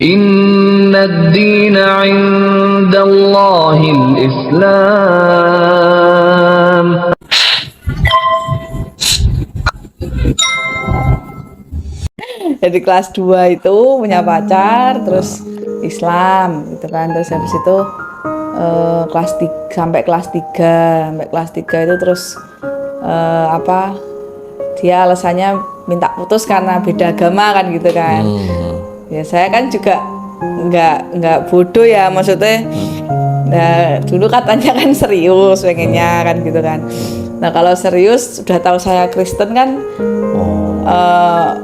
Inna ad-dina 'indallahil Islam. Jadi kelas 2 itu punya pacar, terus Islam gitu kan. Terus habis itu kelas 3, sampai kelas 3, itu terus dia alasannya minta putus karena beda agama kan gitu kan. Ya saya kan juga nggak bodoh ya, maksudnya nah, dulu katanya kan serius pengennya kan gitu kan. Nah kalau serius udah tahu saya Kristen kan,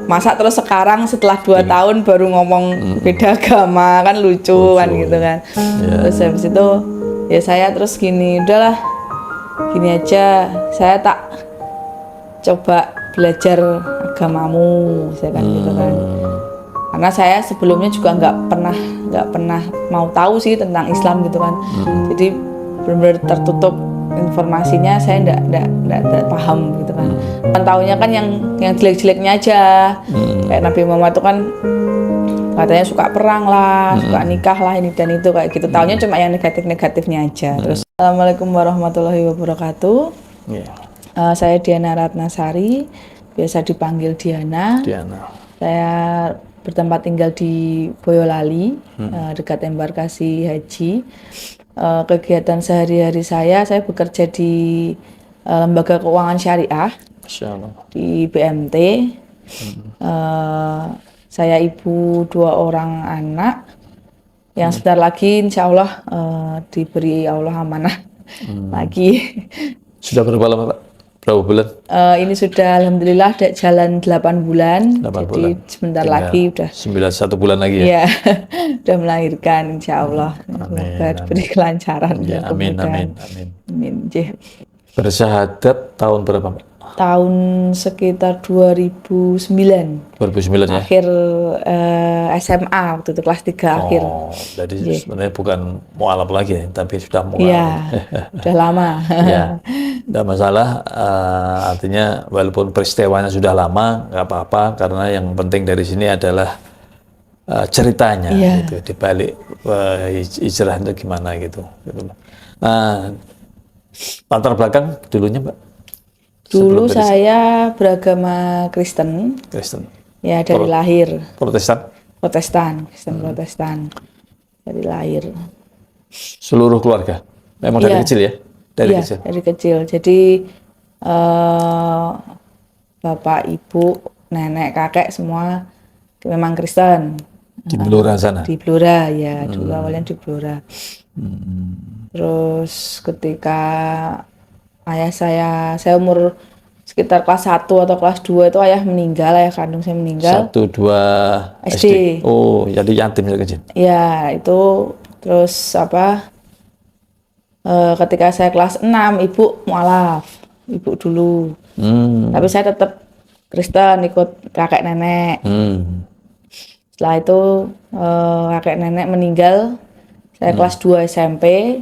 masa terus sekarang setelah 2 tahun baru ngomong beda agama kan lucu kan gitu kan. Terus habis itu ya saya terus gini, udahlah gini aja, saya tak coba belajar agamamu, saya kan gitu kan. Karena saya sebelumnya juga nggak pernah mau tahu sih tentang Islam gitu kan. Jadi benar-benar tertutup informasinya, saya nggak paham gitu kan. Kan taunya kan yang jelek-jeleknya aja. Kayak Nabi Muhammad itu kan katanya suka perang lah, suka nikah lah, ini dan itu kayak gitu. Taunya cuma yang negatif-negatifnya aja. Terus Assalamualaikum warahmatullahi wabarakatuh. Saya Diana Ratnasari, biasa dipanggil Diana. Saya bertempat tinggal di Boyolali, dekat embarkasi haji. Kegiatan sehari-hari saya bekerja di lembaga keuangan syariah di BMT. Saya ibu 2 orang anak yang sebentar lagi insya Allah diberi Allah amanah lagi. Sudah berapa lama Pak? Berapa bulan? Ini sudah alhamdulillah jalan 8 bulan. 8 jadi bulan. Sebentar Tinggal lagi udah 1 bulan lagi ya? Iya, udah melahirkan insya Allah. Semoga diberi kelancaran Ya, dan amin, kemudahan. amin. Amin. Bersyahadat tahun berapa Pak? Tahun sekitar 2009. 2009 ya? Akhir SMA waktu itu kelas 3 akhir. Oh, jadi sebenarnya bukan mualaf lagi ya, tapi sudah mualaf. Iya, udah lama. Ya, tidak masalah. Artinya walaupun peristiwanya sudah lama, nggak apa-apa, karena yang penting dari sini adalah ceritanya, gitu, di balik hijrah itu gimana gitu. Latar belakang dulunya Mbak? Dulu saya beragama Kristen. Ya dari lahir. Protestan? Kristen Protestan. Dari lahir. Seluruh keluarga? Memang dari kecil ya? Dari kecil. Jadi bapak, ibu, nenek, kakek semua memang Kristen. Di Blora sana? Di Blora ya, dulu awalnya di Blora. Terus ketika ayah saya umur sekitar kelas 1 atau kelas 2 itu ayah meninggal, ayah kandung saya meninggal. 1, 2 SD. Oh, jadi yatim dari kecil. Ya, itu terus ketika saya kelas 6 ibu mualaf, ibu dulu. Tapi saya tetap Kristen, ikut kakek nenek. Setelah itu kakek nenek meninggal, saya kelas 2 SMP.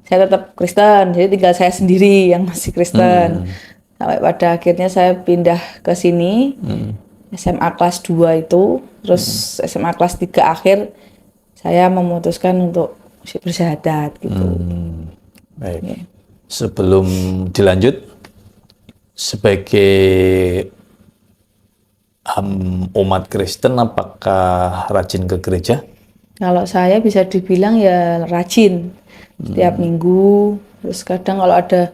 Saya tetap Kristen, jadi tinggal saya sendiri yang masih Kristen. Sampai pada akhirnya saya pindah ke sini, SMA kelas 2 itu, terus SMA kelas 3 akhir, saya memutuskan untuk bersyahadat gitu. Baik. Ya. Sebelum dilanjut, sebagai umat Kristen, apakah rajin ke gereja? Kalau saya bisa dibilang ya rajin. Setiap minggu, terus kadang kalau ada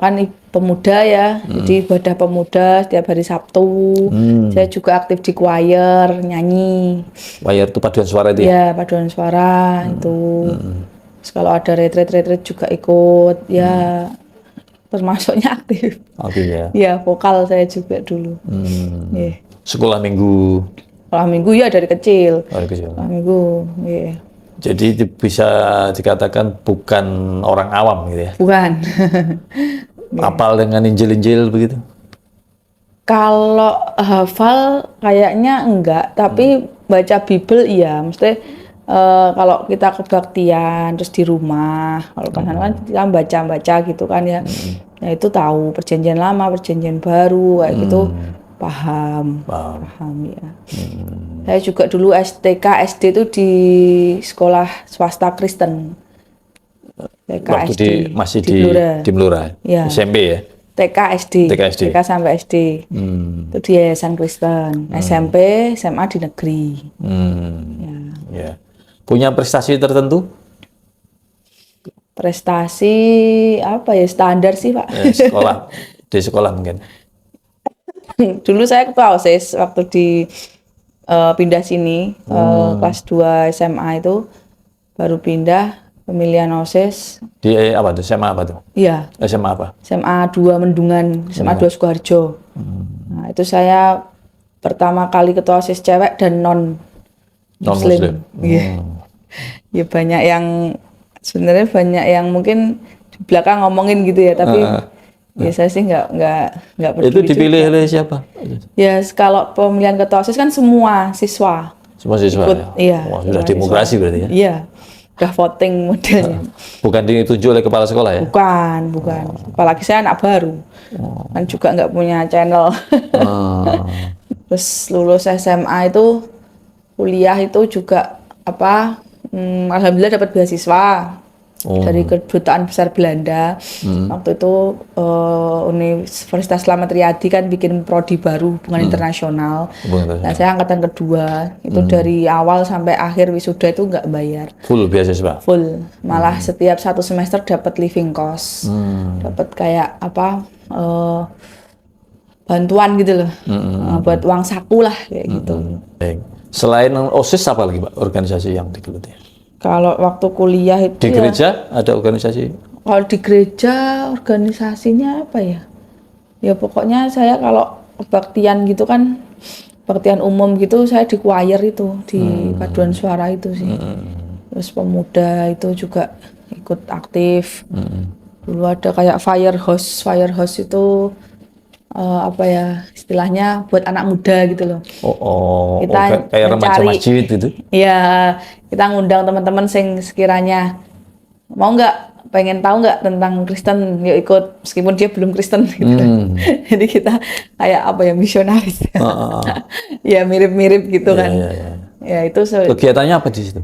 kan pemuda ya, jadi ibadah pemuda setiap hari Sabtu. Saya juga aktif di choir, nyanyi. Choir itu paduan suara itu ya? Ya, paduan suara itu. Terus kalau ada retreat juga ikut, ya termasuknya aktif. Ya. Ya, vokal saya juga dulu. Yeah. Sekolah minggu? Sekolah minggu ya dari kecil. Sekolah minggu, iya. Jadi bisa dikatakan bukan orang awam gitu ya? Bukan. Hafal dengan Injil-Injil begitu? Kalau hafal kayaknya enggak, tapi baca Bible iya. Maksudnya kalau kita kebaktian terus di rumah, kalau kan kita baca-baca gitu kan ya. Ya itu tahu perjanjian lama, perjanjian baru kayak gitu. Paham ya. Hmm. Saya juga dulu TK SD itu di sekolah swasta Kristen. TK Waktu SD masih Blora. di Blora, Ya. SMP ya. TK SD. TK sampai SD. Itu di Yayasan Kristen. SMP, SMA di negeri. Ya. Punya prestasi tertentu? Prestasi apa ya, standar sih Pak. Ya, di sekolah mungkin. Dulu saya ketua OSIS waktu di pindah sini kelas 2 SMA itu baru pindah pemilihan OSIS. Di apa tuh? SMA apa tuh? Iya, SMA apa? SMA 2 Mendungan, SMA 2 Sukoharjo. Nah, itu saya pertama kali ketua OSIS cewek dan non Muslim. Iya. Ya banyak yang sebenarnya mungkin di belakang ngomongin gitu ya, tapi ya saya sih nggak peduli. Itu dipilih oleh siapa? Ya kalau pemilihan ketua OSIS kan semua siswa. Semua siswa. Ikut, Ya? iya. Wah, sudah demokrasi berarti ya? Iya. Udah voting modelnya. Bukan ditunjuk oleh kepala sekolah ya? Bukan. Apalagi saya anak baru. Kan juga nggak punya channel. Terus lulus SMA itu kuliah itu juga alhamdulillah dapat beasiswa dari Kedutaan Besar Belanda. Waktu itu Universitas Slamet Riyadi kan bikin prodi baru hubungan internasional. Nah, saya angkatan kedua itu dari awal sampai akhir wisuda itu nggak bayar. Full beasiswa? Full, malah setiap satu semester dapat living cost, dapat kayak bantuan gitu loh, buat uang saku lah kayak gitu. Baik. Selain OSIS apa lagi Pak organisasi yang digeluti? Kalau waktu kuliah itu Di gereja ada organisasi? Kalau di gereja organisasinya apa ya? Ya pokoknya saya kalau kebaktian gitu kan, kebaktian umum gitu saya di choir itu, di paduan suara itu sih. Terus pemuda itu juga ikut aktif. Dulu ada kayak fire house itu istilahnya buat anak muda gitu loh. Kita kayak remaja masjid itu? Iya, kita ngundang teman-teman sing sekiranya mau pengen tahu tentang Kristen, yuk ikut meskipun dia belum Kristen gitu. Jadi kita kayak misionaris. Ya mirip-mirip gitu kan. Ya itu kegiatannya apa di situ?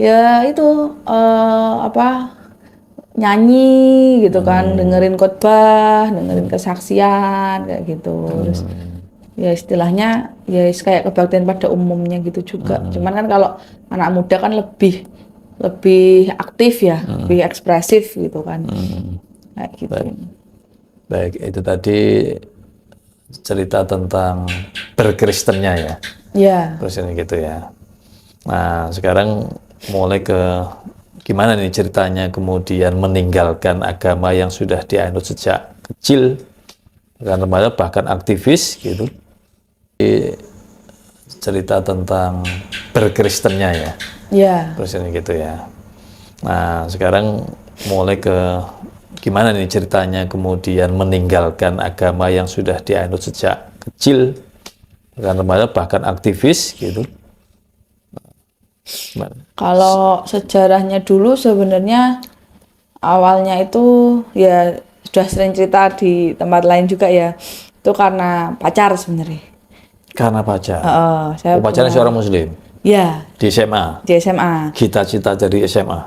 Ya itu nyanyi gitu kan, dengerin khotbah, dengerin kesaksian kayak gitu. Terus ya istilahnya ya kayak kebaktian pada umumnya gitu juga. Cuman kan kalau anak muda kan lebih aktif ya, lebih ekspresif gitu kan. Kayak gitu. Baik, itu tadi cerita tentang berkristennya ya. Iya. Kristen gitu ya. Nah, sekarang mulai ke gimana nih ceritanya kemudian meninggalkan agama yang sudah dianut sejak kecil, remaja bahkan aktivis gitu. Cerita tentang berkristennya ya. Iya. Kristen gitu ya. Nah, sekarang mulai ke gimana nih ceritanya kemudian meninggalkan agama yang sudah dianut sejak kecil, remaja bahkan aktivis gitu. Kalau sejarahnya dulu sebenarnya awalnya itu ya sudah sering cerita di tempat lain juga ya, itu karena pacar sebenarnya. Karena pacar? Saya pacarnya seorang Muslim? Ya. Di SMA? Di SMA. Cita-cita dari SMA?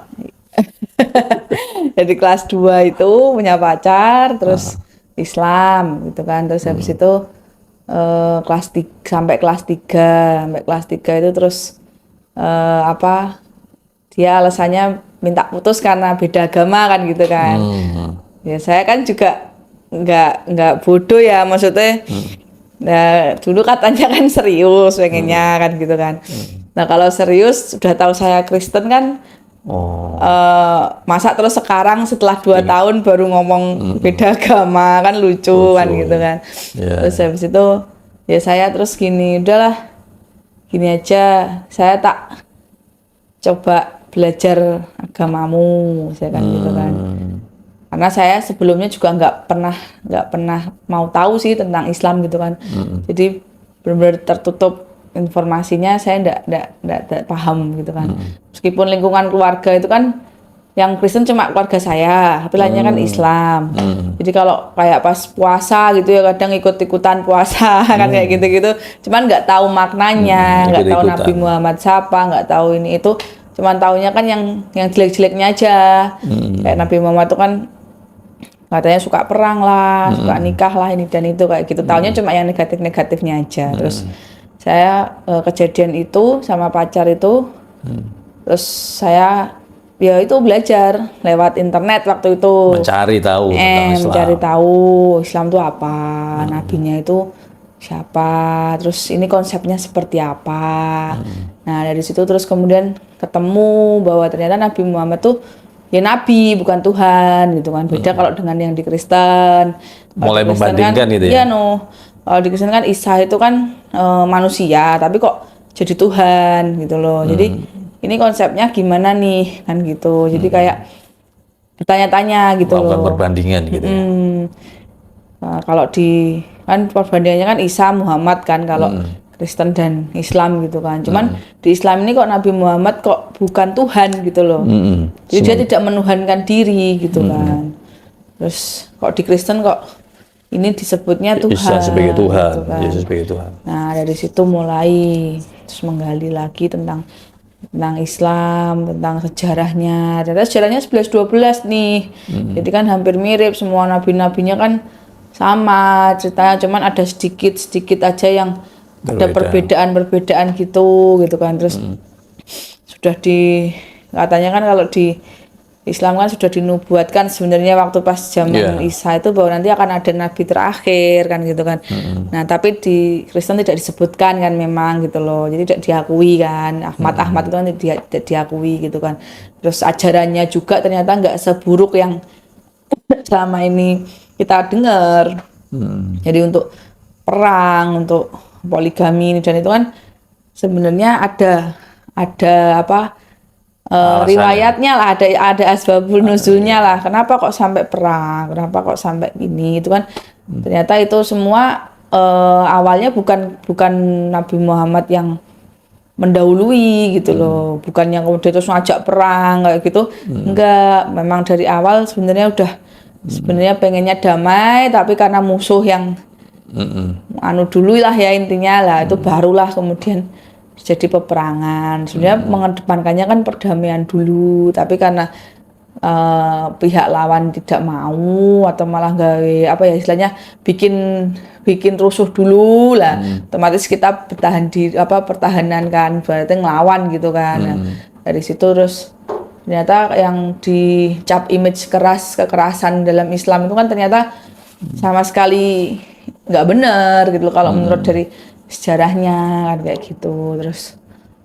Jadi kelas 2 itu punya pacar, terus Islam gitu kan, terus habis itu sampai kelas 3 itu terus dia alasannya minta putus karena beda agama kan gitu kan. Ya saya kan juga nggak bodoh ya, maksudnya nah dulu katanya kan serius pengennya kan gitu kan. Nah kalau serius sudah tahu saya Kristen kan, masa terus sekarang setelah 2 tahun baru ngomong beda agama kan lucu kan gitu kan. Terus habis itu ya saya terus gini aja, saya tak coba belajar agamamu, saya kan gitu kan. Karena saya sebelumnya juga nggak pernah mau tahu sih tentang Islam gitu kan. Jadi benar-benar tertutup informasinya, saya nggak paham gitu kan. Meskipun lingkungan keluarga itu kan yang Kristen cuma keluarga saya, tapi lainnya kan Islam. Jadi kalau kayak pas puasa gitu ya kadang ikut-ikutan puasa kan kayak gitu-gitu. Cuman nggak tahu maknanya, nggak tahu ikut-ikutan. Nabi Muhammad siapa, nggak tahu ini itu. Cuman taunya kan yang jelek-jeleknya aja. Kayak Nabi Muhammad itu kan katanya suka perang lah, suka nikah lah ini dan itu kayak gitu. Taunya cuma yang negatif-negatifnya aja. Terus saya kejadian itu sama pacar itu, terus saya ya itu belajar lewat internet waktu itu. Mencari tahu tentang Islam. Mencari tahu Islam itu apa, nabinya itu siapa, terus ini konsepnya seperti apa. Nah dari situ terus kemudian ketemu bahwa ternyata Nabi Muhammad tuh ya nabi bukan Tuhan gitu kan. Beda kalau dengan yang di Kristen. Mulai Di Kristen membandingkan kan, gitu ya. iya kalau di Kristen kan Isa itu kan manusia tapi kok jadi Tuhan gitu loh. Jadi ini konsepnya gimana nih kan gitu. Jadi kayak bertanya-tanya gitu Melakukan loh. perbandingan gitu ya. Nah, kalau di kan perbandingannya kan Isa Muhammad kan kalau Kristen dan Islam gitu kan. Cuman di Islam ini kok Nabi Muhammad kok bukan Tuhan gitu loh. Jadi dia tidak menuhankan diri gitu kan. Terus kok di Kristen kok ini disebutnya Tuhan. Isa sebagai Tuhan, gitu kan. Yesus sebagai Tuhan. Nah dari situ mulai terus menggali lagi tentang Islam, tentang sejarahnya. Ternyata sejarahnya 11-12 nih. Jadi kan hampir mirip semua nabi-nabinya kan sama ceritanya, cuman ada sedikit aja yang ada perbedaan gitu kan. Terus sudah katanya kan kalau di Islam kan sudah dinubuatkan sebenarnya waktu pas zaman Isa itu bahwa nanti akan ada nabi terakhir kan gitu kan. Nah tapi di Kristen tidak disebutkan kan memang gitu loh, jadi tidak diakui kan. Ahmad itu kan tidak diakui gitu kan. Terus ajarannya juga ternyata nggak seburuk yang selama ini kita dengar. Jadi untuk perang, untuk poligami dan itu kan sebenarnya ada apa riwayatnya lah, ada asbabun nuzulnya lah. Kenapa kok sampai perang? Kenapa kok sampai ini? Itu kan ternyata itu semua awalnya bukan Nabi Muhammad yang mendahului gitu loh, bukan yang kemudian terus ngajak perang kayak gitu. Enggak, memang dari awal sebenarnya pengennya damai, tapi karena musuh yang anu dulu lah ya intinya lah, itu barulah kemudian jadi peperangan. Sebenarnya mengedepankannya kan perdamaian dulu, tapi karena pihak lawan tidak mau atau malah gawe apa ya istilahnya bikin rusuh dulu lah, otomatis kita pertahanan kan, berarti ngelawan gitu kan. Nah, dari situ terus ternyata yang dicap image kekerasan dalam Islam itu kan ternyata sama sekali nggak benar gitu loh, kalau menurut dari sejarahnya kan kayak gitu. Terus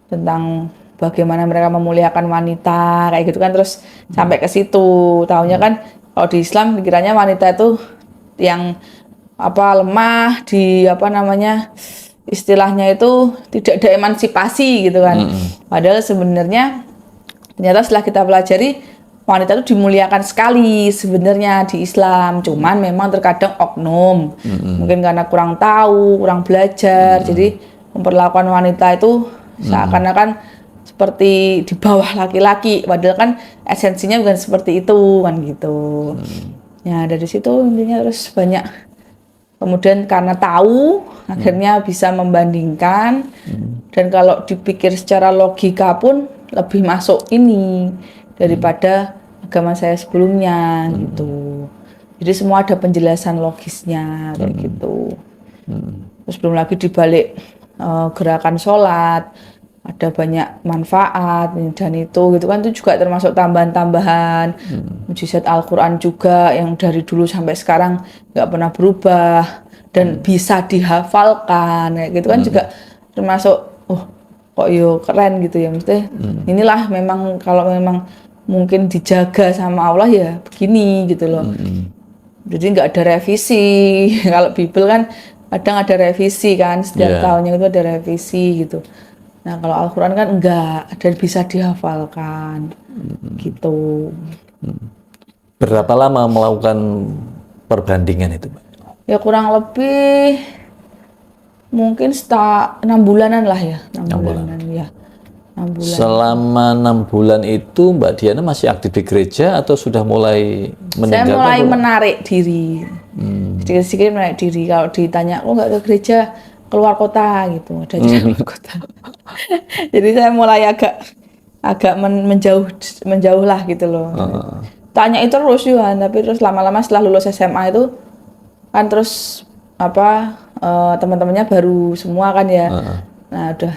tentang bagaimana mereka memuliakan wanita kayak gitu kan, terus sampai ke situ. Taunya kan kalau di Islam pikirannya wanita itu yang lemah, istilahnya itu tidak ada emansipasi gitu kan. Padahal sebenarnya ternyata setelah kita pelajari wanita itu dimuliakan sekali sebenarnya di Islam, cuman memang terkadang oknum, mungkin karena kurang tahu, kurang belajar, jadi memperlakukan wanita itu seakan-akan seperti di bawah laki-laki, padahal kan esensinya bukan seperti itu kan gitu. Ya dari situ intinya terus banyak, kemudian karena tahu akhirnya bisa membandingkan, dan kalau dipikir secara logika pun lebih masuk ini daripada agama saya sebelumnya gitu. Jadi semua ada penjelasan logisnya kayak gitu. Terus belum lagi dibalik gerakan sholat ada banyak manfaat dan itu gitu kan, itu juga termasuk tambahan-tambahan mujizat Al-Quran juga yang dari dulu sampai sekarang nggak pernah berubah dan bisa dihafalkan kayak gitu kan, juga termasuk kok yo keren gitu ya, mesti inilah memang kalau memang mungkin dijaga sama Allah ya begini gitu loh. Jadi nggak ada revisi. Kalau Bible kan kadang ada revisi kan, setiap tahunnya itu ada revisi gitu. Nah kalau Al-Quran kan enggak, dan bisa dihafalkan gitu. Berapa lama melakukan perbandingan itu, Pak? Ya kurang lebih mungkin 6 bulanan lah ya, 6 bulanan ya. 6 bulan. Selama 6 bulan itu Mbak Diana masih aktif di gereja atau sudah mulai Saya meninggalkan? mulai menarik diri, sedikit-sedikit menarik diri. Kalau ditanya, kok nggak ke gereja, keluar kota gitu, ada keluar kota. Jadi saya mulai agak menjauh lah gitu loh. Tanya itu terus Yuhan, tapi terus lama-lama setelah lulus SMA itu kan terus teman-temannya baru semua kan ya. Nah udah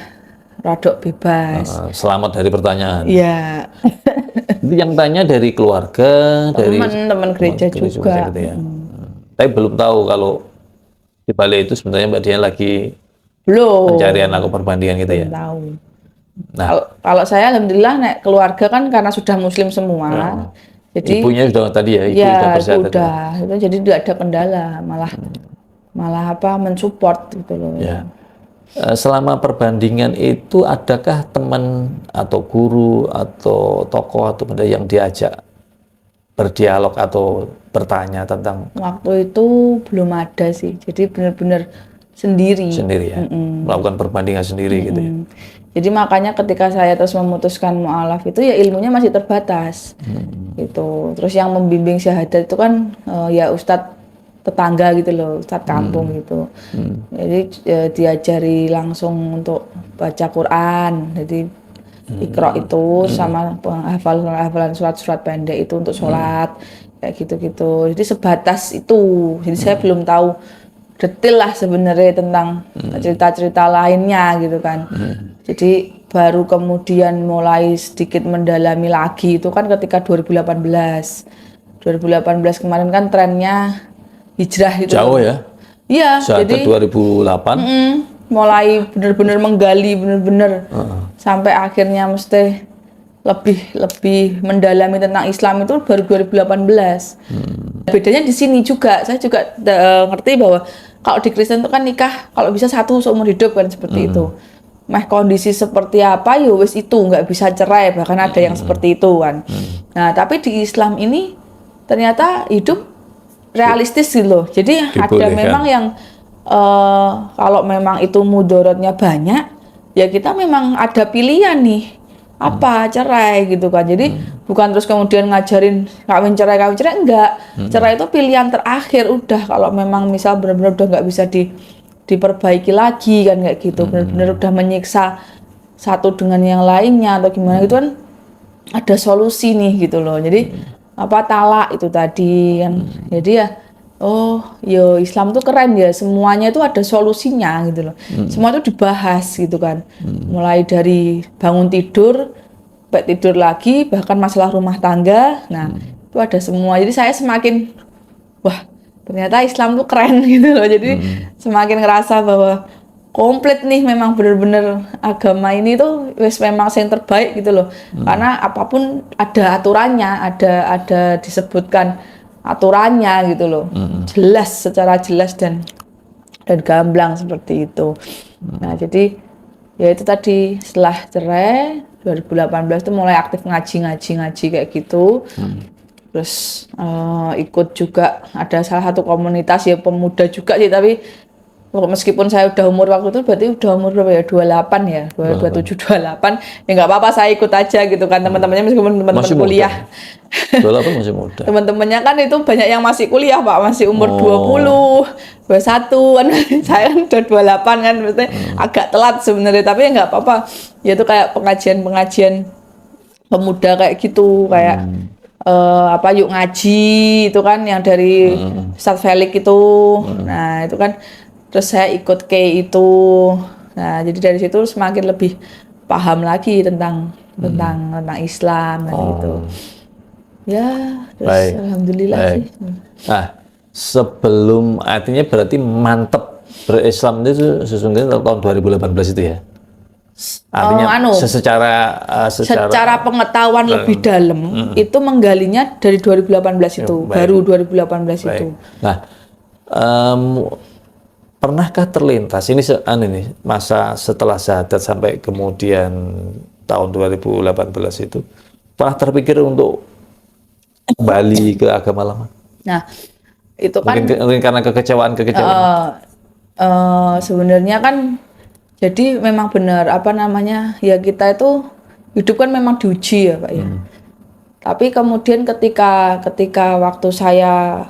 radok bebas. Selamat dari pertanyaan. Iya. Itu yang tanya dari keluarga, dari Teman-teman gereja juga. gitu ya. Tapi belum tahu kalau di Bali itu sebenarnya Mbak Diana lagi Belum. pencarian laku perbandingan gitu ya. Belum tahu. Nah, Kalau saya alhamdulillah keluarga kan karena sudah muslim semua. Jadi ibunya sudah tadi ya, ibu ya sudah itu percaya. udah, itu jadi tidak ada kendala, malah mensupport gitu loh. Ya. Selama perbandingan itu adakah teman atau guru atau tokoh atau benda yang diajak berdialog atau bertanya tentang Waktu itu belum ada sih, jadi benar-benar sendiri. ya, melakukan perbandingan sendiri gitu ya. Jadi makanya ketika saya terus memutuskan mu'alaf itu ya ilmunya masih terbatas, gitu. Terus yang membimbing syahadat itu kan ya ustadz tetangga gitu loh, ustadz kampung gitu. Jadi diajari langsung untuk baca Quran, jadi Iqra itu sama hafalan surat-surat pendek itu untuk sholat kayak gitu-gitu. Jadi sebatas itu. Jadi saya belum tahu detail lah sebenarnya tentang cerita-cerita lainnya gitu kan. Jadi baru kemudian mulai sedikit mendalami lagi itu kan ketika 2018 kemarin kan trennya hijrah itu. Jauh ya? Iya. Jadi 2008. Mulai benar-benar menggali benar-benar sampai akhirnya mesti lebih mendalami tentang Islam itu baru 2018. Bedanya di sini juga, saya juga ngerti bahwa kalau di Kristen itu kan nikah kalau bisa 1 seumur hidup kan seperti itu. Kondisi seperti apa ya wis itu nggak bisa cerai, bahkan ada yang seperti itu kan. Nah tapi di Islam ini ternyata hidup realistis gitu loh. Jadi ada memang yang kalau memang itu mudorotnya banyak, ya kita memang ada pilihan nih, apa cerai gitu kan. Jadi bukan terus kemudian ngajarin kawin cerai enggak. Cerai itu pilihan terakhir udah, kalau memang misal benar-benar udah nggak bisa diperbaiki lagi kan kayak gitu, benar-benar udah menyiksa satu dengan yang lainnya atau gimana gitu kan, ada solusi nih gitu loh. Jadi talak itu tadi kan. Jadi ya yo Islam tuh keren ya, semuanya itu ada solusinya gitu loh. Semua itu dibahas gitu kan. Mulai dari bangun tidur, sampai tidur lagi, bahkan masalah rumah tangga. Nah, itu ada semua. Jadi saya semakin wah, ternyata Islam tuh keren gitu loh. Jadi semakin ngerasa bahwa komplit nih, memang benar-benar agama ini tuh wis memang yang terbaik gitu loh. Karena apapun ada aturannya, ada disebutkan aturannya gitu loh, jelas, secara jelas dan gamblang seperti itu. Nah jadi ya itu tadi setelah cerai 2018 itu mulai aktif ngaji kayak gitu. Terus ikut juga ada salah satu komunitas ya pemuda juga sih, tapi meskipun saya udah umur waktu itu berarti udah umur berapa ya, 28 ya, 27 28 ya nggak apa-apa, saya ikut aja gitu kan. Teman-temannya meskipun teman-teman kuliah 28 masih muda. teman-temannya kan itu banyak yang masih kuliah Pak, masih umur 20 21 kan. Saya kan udah 28 kan, maksudnya agak telat sebenarnya, tapi ya nggak apa-apa ya. Itu kayak pengajian pemuda kayak gitu, kayak yuk ngaji itu kan yang dari Ustadz Felix itu. Nah itu kan terus saya ikut itu. Nah jadi dari situ semakin lebih paham lagi tentang Islam dan gitu. Ya terus Baik. alhamdulillah sih. Nah sebelum, artinya berarti mantep berislam itu sesungguhnya tahun 2018 itu ya? Artinya secara pengetahuan lebih dalam itu menggalinya dari 2018 itu, baru 2018 itu. Nah, pernahkah terlintas ini masa setelah syahadat sampai kemudian tahun 2018 itu, pernah terpikir untuk kembali ke agama lama? Nah, itu kan mungkin karena kekecewaan. Sebenarnya kan Jadi memang benar apa namanya ya kita itu hidup kan memang diuji ya Pak ya. Tapi kemudian ketika waktu saya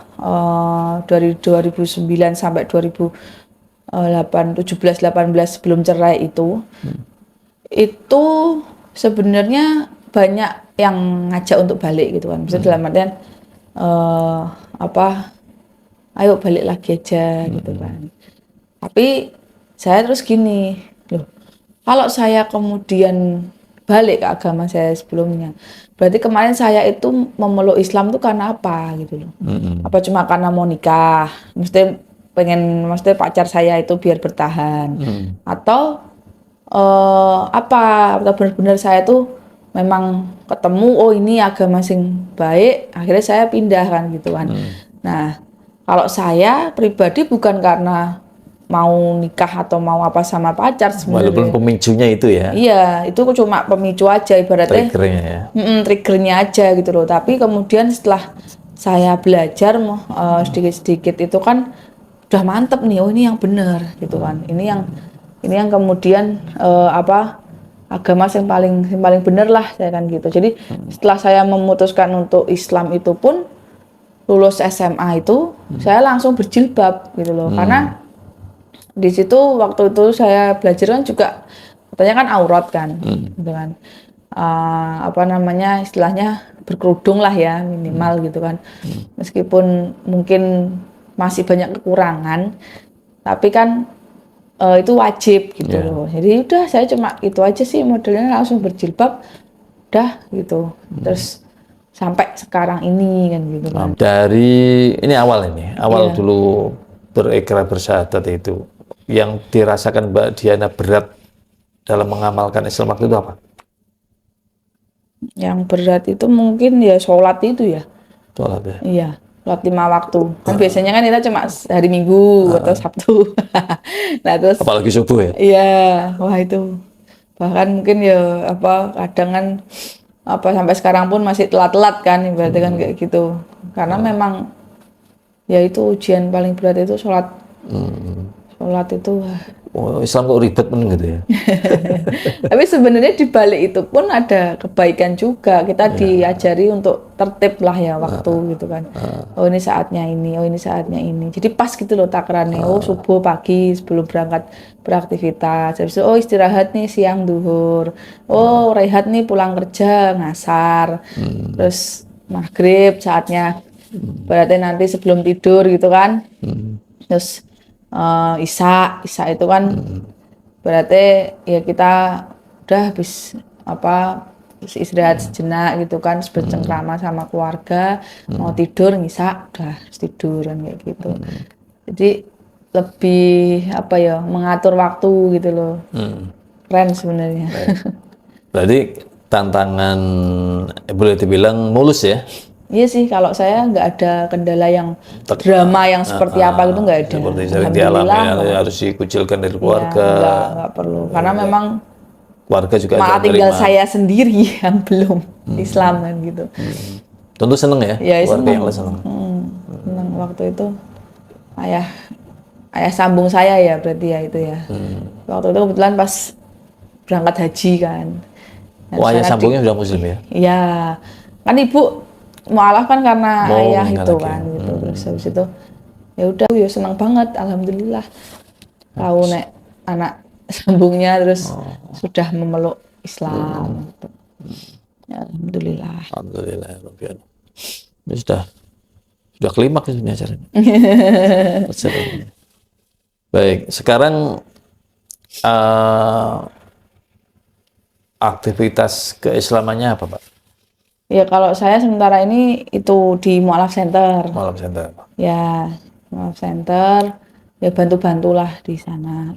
dari 2009 sampai 2017-18 sebelum cerai itu sebenarnya banyak yang ngajak untuk balik gitu kan. Maksudnya dalam artian ayo balik lagi aja gitu kan. Tapi saya terus gini, loh, kalau saya kemudian balik ke agama saya sebelumnya, berarti kemarin saya itu memeluk Islam itu karena apa gitu loh? Apa cuma karena mau nikah? Mesti pacar saya itu biar bertahan, atau apa? Atau benar-benar saya tuh memang ketemu, oh ini agama sing baik, akhirnya saya pindah kan gitu kan. Nah, kalau saya pribadi bukan karena mau nikah atau mau apa sama pacar sebenarnya. Walaupun pemicunya itu ya. Iya, itu cuma pemicu aja ibaratnya. Triggernya ya. Triggernya aja gitu loh. Tapi kemudian setelah saya belajar sedikit-sedikit itu kan udah mantep nih. Oh ini yang benar gitu kan. Ini yang kemudian agama yang paling benar lah saya kan gitu. Jadi setelah saya memutuskan untuk Islam itu pun lulus SMA itu saya langsung berjilbab gitu loh. Karena di situ waktu itu saya belajar kan juga katanya kan aurat kan gitu kan. Istilahnya berkerudung lah ya minimal gitu kan. Meskipun mungkin masih banyak kekurangan tapi kan itu wajib gitu loh. Jadi udah saya cuma itu aja sih modelnya langsung berjilbab udah gitu. Terus sampai sekarang ini kan gitu kan. Dari ini awal dulu berikrar bersyahadat itu yang dirasakan Mbak Diana berat dalam mengamalkan Islam waktu itu apa? Yang berat itu mungkin ya sholat itu ya. Sholat ya? Iya, sholat 5 waktu. Kan biasanya kan kita cuma hari Minggu atau Sabtu. Nah terus. Apalagi subuh ya? Iya, wah itu. Bahkan mungkin ya kadang kan sampai sekarang pun masih telat-telat kan, ibaratnya kan kayak gitu. Karena memang ya itu ujian paling berat itu sholat. Sholat itu Islam kok ribet gitu ya. Tapi sebenarnya di balik itu pun ada kebaikan juga. Kita diajari untuk tertib lah ya waktu gitu kan. Oh ini saatnya ini, oh ini saatnya ini. Jadi pas gitu loh takarannya. Oh subuh pagi sebelum berangkat beraktivitas. Habis itu oh istirahat nih siang duhur. Oh rehat nih pulang kerja ngasar. Terus maghrib saatnya. Berarti nanti sebelum tidur gitu kan. Terus Isya itu kan berarti ya kita udah habis terus istirahat sejenak gitu kan, bercengkrama sama keluarga, mau tidur Isya udah harus tidur kan kayak gitu. Jadi lebih mengatur waktu gitu loh. Keren sebenarnya. Berarti tantangan boleh dibilang mulus ya. Iya sih, kalau saya nggak ada kendala yang drama yang seperti apa gitu nggak ada. Seperti sering dialami harus dikucilkan dari keluarga. Nggak perlu, karena memang keluarga juga malah tinggal saya sendiri yang belum Islam kan gitu. Tentu seneng ya, keluarga yang seneng. Seneng waktu itu ayah sambung saya ya berarti ya itu ya. Waktu itu kebetulan pas berangkat haji kan. Ayah sambungnya sudah Muslim ya? Iya, kan ibu mualaf kan karena ayah itu kan gitu. Terus habis itu ya udah ya senang banget alhamdulillah tahu nek anak sambungnya terus sudah memeluk Islam gitu. Ya, alhamdulillah ini sudah klimaks ini acaranya. Baik, sekarang aktivitas keislamannya apa Pak? Ya kalau saya sementara ini itu di Mu'alaf Center. Mu'alaf Center. Ya, Mu'alaf Center. Ya bantu-bantulah di sana.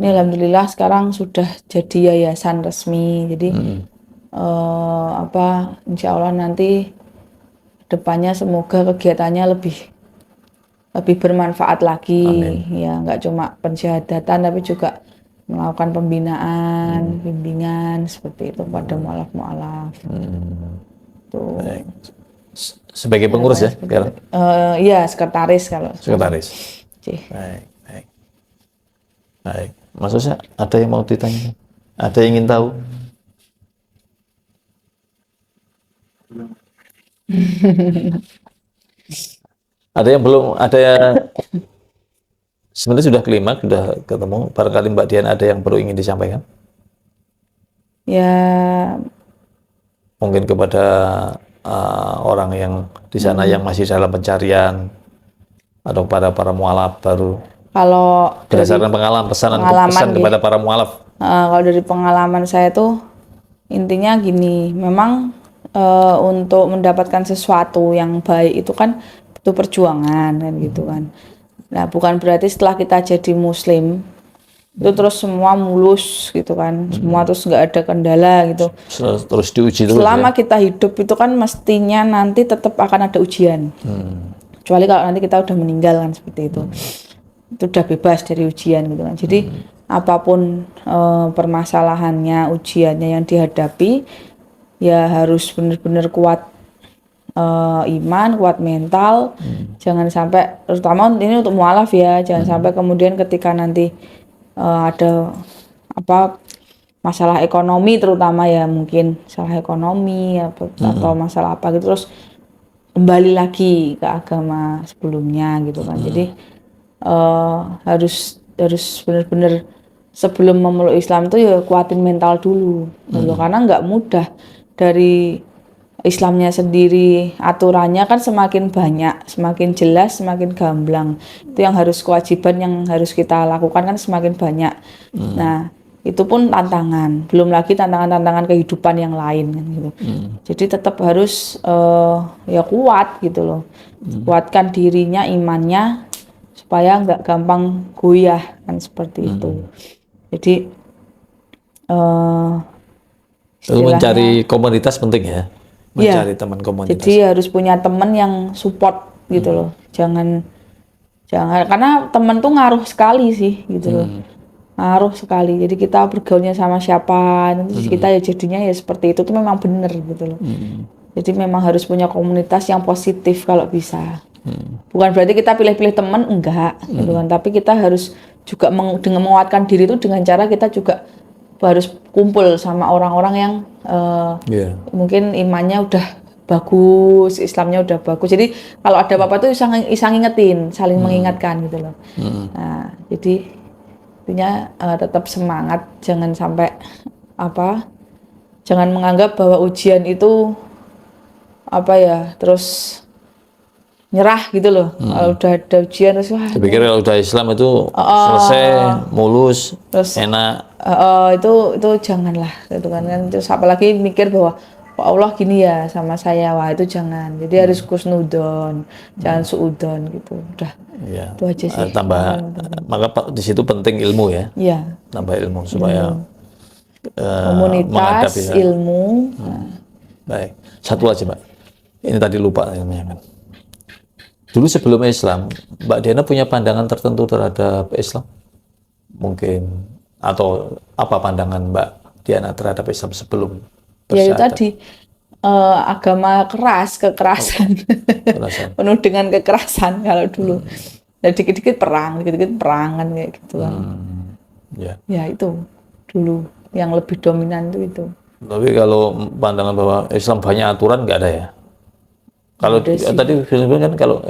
Ini alhamdulillah sekarang sudah jadi yayasan resmi. Jadi insya Allah nanti depannya semoga kegiatannya lebih bermanfaat lagi. Amin. Ya nggak cuma pensyahadatan tapi juga melakukan pembinaan, bimbingan seperti itu pada mualaf-mualaf. Tuh. Sebagai pengurus ya sekarang? Iya, sekretaris kalau. Sekretaris. Baik. Baik. Maksudnya ada yang mau ditanya? Ada yang ingin tahu? Ada yang belum, ada yang sebenarnya sudah klimaks, sudah ketemu. Barangkali Mbak Dian ada yang perlu ingin disampaikan? Ya, Mungkin kepada orang yang di sana yang masih dalam pencarian atau pada para mualaf baru. kalau dari Berdasarkan pengalaman, pesan pengalaman kepada para mualaf. kalau dari pengalaman saya tuh intinya gini, memang untuk mendapatkan sesuatu yang baik itu kan butuh perjuangan kan gitu kan. Nah, bukan berarti setelah kita jadi muslim itu terus semua mulus gitu kan, semua terus nggak ada kendala gitu. Terus diuji terus Selama ya. kita hidup itu kan mestinya nanti tetap akan ada ujian. Kecuali kalau nanti kita udah meninggal kan seperti itu. Itu udah bebas dari ujian gitu kan. Jadi apapun permasalahannya, ujiannya yang dihadapi, ya harus benar-benar kuat iman, kuat mental. Jangan sampai, terutama ini untuk mualaf ya, jangan sampai kemudian ketika nanti ada apa masalah ekonomi terutama ya, mungkin masalah ekonomi atau masalah apa gitu terus kembali lagi ke agama sebelumnya gitu kan. Jadi harus benar-benar sebelum memeluk Islam itu ya kuatin mental dulu gitu. Karena nggak mudah. Dari Islamnya sendiri aturannya kan semakin banyak, semakin jelas, semakin gamblang. Itu yang harus kewajiban yang harus kita lakukan kan semakin banyak. Nah, itu pun tantangan. Belum lagi tantangan-tantangan kehidupan yang lain kan gitu. Jadi tetap harus ya kuat gitu loh. Kuatkan dirinya, imannya supaya nggak gampang goyah kan seperti itu. Jadi Lalu mencari komunitas penting ya. Mencari teman komunitas. jadi harus punya teman yang support gitu loh. Jangan karena teman tuh ngaruh sekali sih gitu loh. Ngaruh sekali. Jadi kita bergaulnya sama siapa, nanti kita ya jadinya ya seperti itu tuh memang benar gitu loh. Jadi memang harus punya komunitas yang positif kalau bisa. Bukan berarti kita pilih-pilih teman, enggak gitu kan. Tapi kita harus juga dengan menguatkan diri itu dengan cara kita juga harus kumpul sama orang-orang yang mungkin imannya udah bagus, Islamnya udah bagus. Jadi kalau ada apa-apa tuh bisa ngingetin, saling mengingatkan gitu loh. Nah, jadi intinya tetap semangat, jangan sampai jangan menganggap bahwa ujian itu terus nyerah gitu loh. Kalau udah ada ujian terus wah. Saya pikir kalau udah Islam itu selesai, mulus, terus enak. Itu janganlah gitu kan. Terus apalagi mikir bahwa oh Allah gini ya sama saya, wah itu jangan. Jadi harus kusnudon, jangan suudon gitu. Udah. Ya. Itu aja sih. Maka di situ penting ilmu ya. Iya. Tambah ilmu supaya komunitas, ilmu. Baik. Satu aja, Mbak. Ini tadi lupa namanya kan. Dulu sebelum Islam, Mbak Diana punya pandangan tertentu terhadap Islam? Mungkin, atau apa pandangan Mbak Diana terhadap Islam sebelum Ya itu bersyahadat? tadi, agama kekerasan. Penuh dengan kekerasan kalau dulu. Dan dikit-dikit perang kan kayak gitu kan. Ya itu dulu yang lebih dominan itu. Tapi kalau pandangan bahwa Islam banyak aturan nggak ada ya? Kalau tadi kan kalau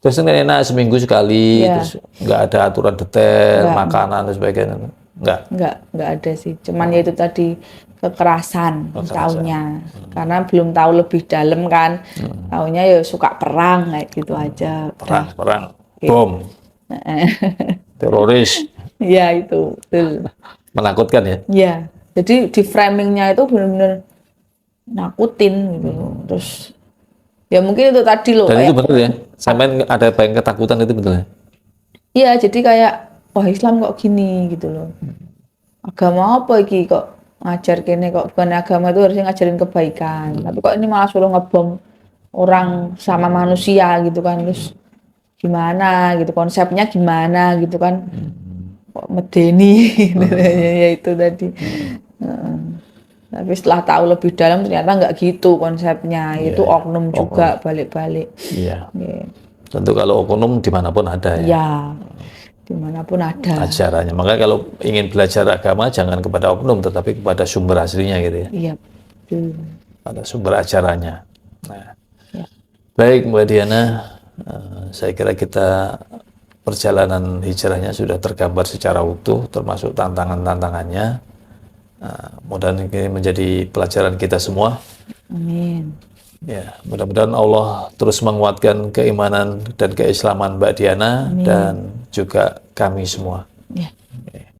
terus enak seminggu sekali, terus nggak ada aturan detail, makanan dan sebagainya, nggak ada sih. Cuman ya itu tadi kekerasan. Taunya, karena belum tahu lebih dalam kan, taunya ya suka perang kayak gitu aja. Perang, bom, teroris. Ya itu, betul. Menakutkan ya? Ya, jadi di framingnya itu benar-benar nakutin gitu. Terus ya mungkin itu tadi loh. Dan itu benar ya? Sampai ada banyak ketakutan itu betul ya? Iya, jadi kayak wah Islam kok gini gitu loh. Agama apa iki kok ngajar kene, kok bukan agama itu harusnya ngajarin kebaikan. Tapi kok ini malah suruh ngebom orang sama manusia gitu kan. Terus gimana gitu, konsepnya gimana gitu kan. Kok medeni ya itu tadi. Tapi setelah tahu lebih dalam ternyata nggak gitu konsepnya, itu oknum juga balik-balik. Iya. Tentu kalau oknum dimanapun ada ya. Ya, dimanapun ada. ajarannya. Makanya kalau ingin belajar agama jangan kepada oknum, tetapi kepada sumber aslinya gitu ya. Iya. Betul. Pada sumber ajarannya. Nah, Ya. baik Mbak Diana, saya kira kita perjalanan hijrahnya sudah tergambar secara utuh, termasuk tantangan-tantangannya. Mudah-mudahan ini menjadi pelajaran kita semua. Amin. Ya, mudah-mudahan Allah terus menguatkan keimanan dan keislaman Mbak Diana dan juga kami semua. Ya.